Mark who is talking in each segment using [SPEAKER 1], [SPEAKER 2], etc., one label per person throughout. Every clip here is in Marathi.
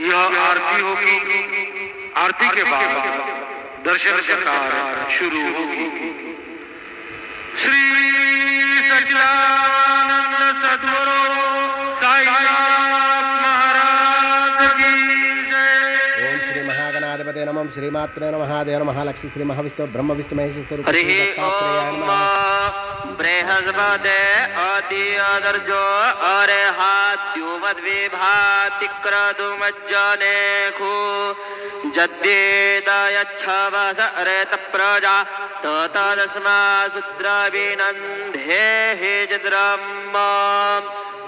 [SPEAKER 1] यह आरती होगी। आरती के बाद दर्शन कतार शुरू होगी। श्री सच्चिदानंद सद्गुरु साईनाथ महाराज की जय।
[SPEAKER 2] ओम श्री महागणाधिपते नमः। श्रीमात्रे नमः। देव महालक्ष्मी श्री महाविष्णु ब्रह्म विष्णु महेश स्वरूप
[SPEAKER 3] हरि ओम बृहस्पते अति अदर्जो अरेहाद्युमद्विभातिक्रदुमज्जनेखु जद्येदयच्छवस अरेत प्रजा ततदस्मा शूद्रविनन्धे हि चिद्रम्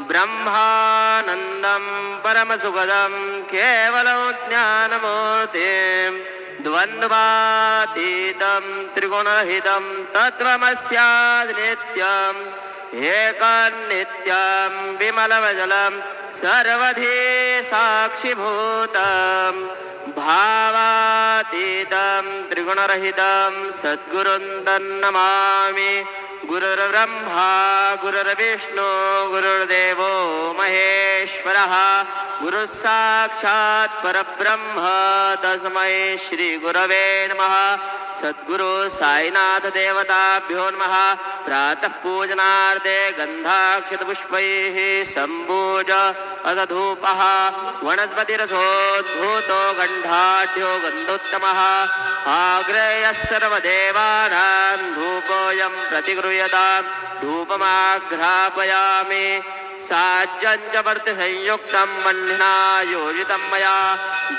[SPEAKER 3] ब्रह्मानन्दं परमसुखदं केवलं ज्ञानमूर्तिम् द्वन्द्वातीतं त्रिगुणरहितं तत्त्वमस्याद् नित्यम् एकनित्यं विमलमजलं सर्वधी साक्षिभूतं भावातीतं त्रिगुणरहितं सद्गुरुं तन्नमामि। गुरुर्ब्रह्मा गुरुर्विष्णु गुरुर्देवो महेश्वरः गुरुः साक्षात् परब्रह्म तस्मै श्री गुरवे नमः। सद्गुरु साईनाथ देवताभ्यो नमः। प्रातः पूजनार्थे गन्धाक्षतपुष्पैः सम्पूज अथ धूपः वनस्पतिरसोद्भूतो गन्धाढ्यो गन्धोत्तमः आग्रेयः सर्वदेवानां धूपोऽयं प्रतिगृह्यताम् धूपमाघ्रापयामि। साज्जञ्चवर्तिसंयुक्तं मह्निना योजितं मया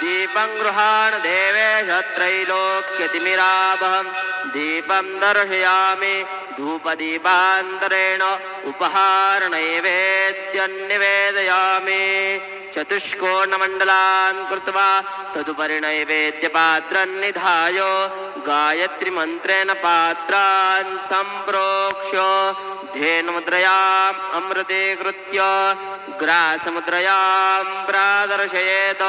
[SPEAKER 3] दीपं गृहाण देवेश त्रैलोक्यतिमिरावहं दीपं दर्शयामि। धूपदीपान्तरेण उपहारनैवेद्यं निवेदयामि। चतुष्कोणमण्डलान् कृत्वा तदुपरि नैवेद्यपात्रं निधाय गायत्रीमन्त्रेण पात्रान् सम्प्रोक्ष्य धेनुमुद्रयाम् अमृतीकृत्य ग्रासमुद्रयां प्रादर्शयेत्।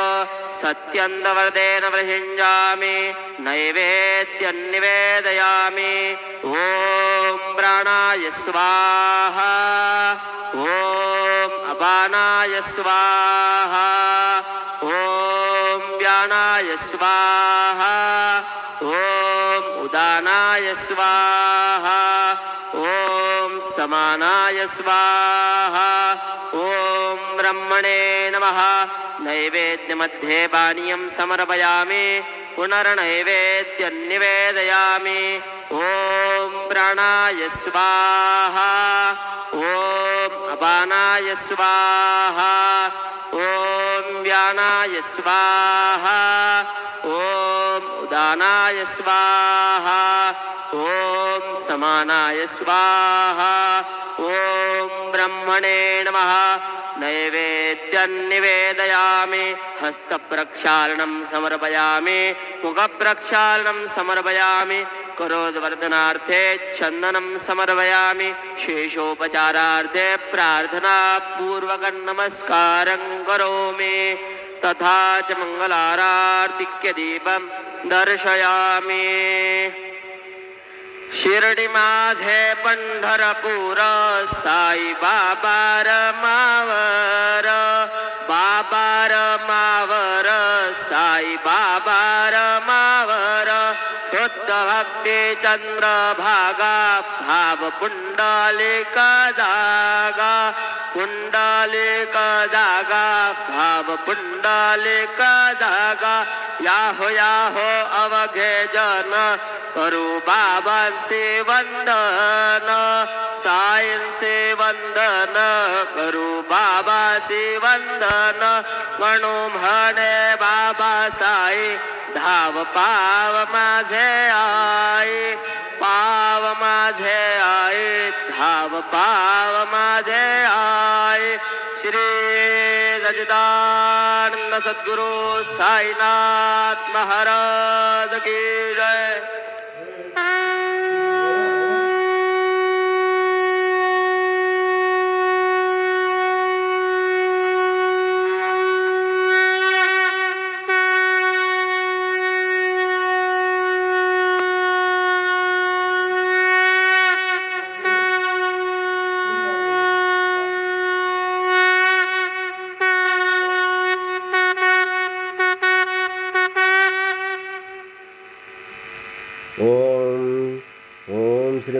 [SPEAKER 3] सत्यन्दवर्देन प्रयुञ्जामि नैवेद्यं निवेदयामि। ॐ प्राणाय स्वाहा ॐ अपानाय स्वाहा ॐ व्यानाय स्वाहा ॐ उदानाय स्वाहा ॐ समानाय स्वाहा ॐ ब्रह्मणे नमः। नैवेद्यमध्ये पानीयं समर्पयामि पुनर्नैवेद्यं निवेदयामि। ॐ प्राणाय स्वाहा ॐ अपानाय स्वाहा ॐ व्यानाय स्वाहा ॐ उदानाय स्वाहा ॐ समानाय स्वाहा ॐ ब्रह्मणे नमः। नैवेद्यं निवेदयामि। हस्तप्रक्षालनं समर्पयामि मुखप्रक्षालनं समर्पयामि। करोद्वर्धनार्थे चन्दनं समर्पयामि। शेषोपचारार्थे प्रार्थनापूर्वकं नमस्कारं करोमि। तथा च मङ्गलारार्तिक्यदीपं दर्शयामि। शिर्डी माझे पंढरपूर साई बाबा रमावर बाबा रमावर साई बाबा रमावर शुद्ध भक्ती चंद्रभागा भाव पुंडलिक जागा पुंडलिक जागा भाव पुंडलिक जागा याहो याहो अवघे जन करू बाबांचे वंदन साईंचे वंदन करू बाबाचे वंदन म्हणू म्हणे बाबा साई धाव पाव माझे आई पाव माझे आई धाव पाव माझे आई। श्री सच्चिदानंद सद्गुरु साईनाथ महाराज की जय।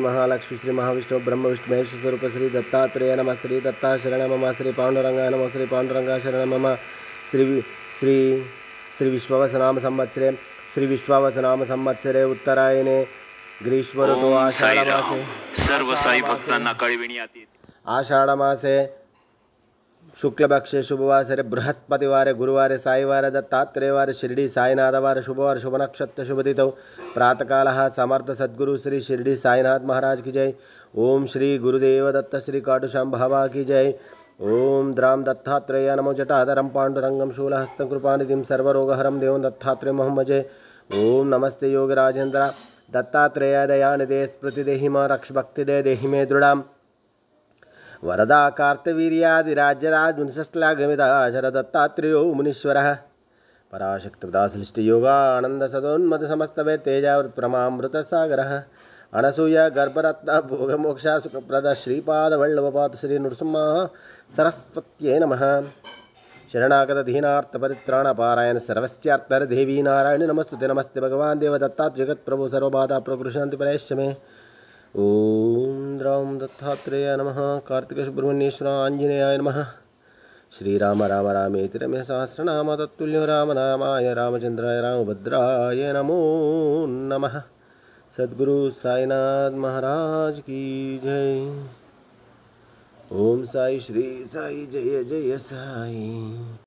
[SPEAKER 2] महालक्ष्मी श्री महाविष्णु ब्रह्म विष्णु महेश स्वरूप श्री दत्तात्रेय नमः श्री दत्ता शरण मम श्री पांडुरंगाय नमः श्री पांडुरंगा शरण मम श्री श्री श्री विश्वावसनाम संवत्सरे श्री विश्वावसनाम संवत्सरे उत्तरायणे ग्रीष्म ऋतु आषाढमासे
[SPEAKER 4] सर्व साई भक्तांना कळविणी आती
[SPEAKER 2] आषाढमासे शुक्लपक्षे शुभवासरे बृहस्पतिवारे गुरुवारे साईवारे दत्तात्रेयवारे शिर्डी साईनाथवारे शुभवार शुभ नक्षत्र शुभदितौ प्रातःकालः समर्थ सद्गुरु श्री शिर्डी साईनाथ महाराज की जय। ओम श्री गुरुदेव दत्त श्री काटुशाम भावा की जय। ओम द्राम दत्तात्रेय नमो जटाधरम पांडुरंगम शूलहस्तं कृपानिधिं सर्वरोगहरं देवं दत्तात्रेय मोहम्मजे। ओम नमस्ते योग राजेंद्र दत्तात्रेय दयानिधे स्मृति देहि मा रक्ष भक्ति दे देहि मे दृढ़ाम वरदा कार्तवीर्यादिराज्यराज मुनिश्लाघमिदाचर दत्तात्रेयो मुनीश्वरः पराशक्तिदासलिष्ट योगानंद सदोन्मद समस्तवे तेजावृत प्रमामृत सागरः अनसूय गर्भरत्न भोगमोक्षा सुखप्रद श्रीपाद वल्लभपाद श्री नृसिंह सरस्वत्यै नमः। शरणागत दीनार्थ परित्राण पारायण सर्वस्यार्थ देवी नारायण नमस्तुते नमस्ते भगवान देव दत्तात् जगत प्रभु सर्वबाधा प्रकृशांति परेश्य ओम राम दत्तात्रेय नमः। कार्तिक सुब्रह्मण्येश्वर आंजनेयाय नमः। श्रीराम राम रामेति रमे सहस्रनाम तत्तुल्यो राम नामाय रामचंद्राय रामभद्राय नमो नमः। सद्गुरु साईनाथ महाराज की जय। ओम साई श्री साई जय जय साई।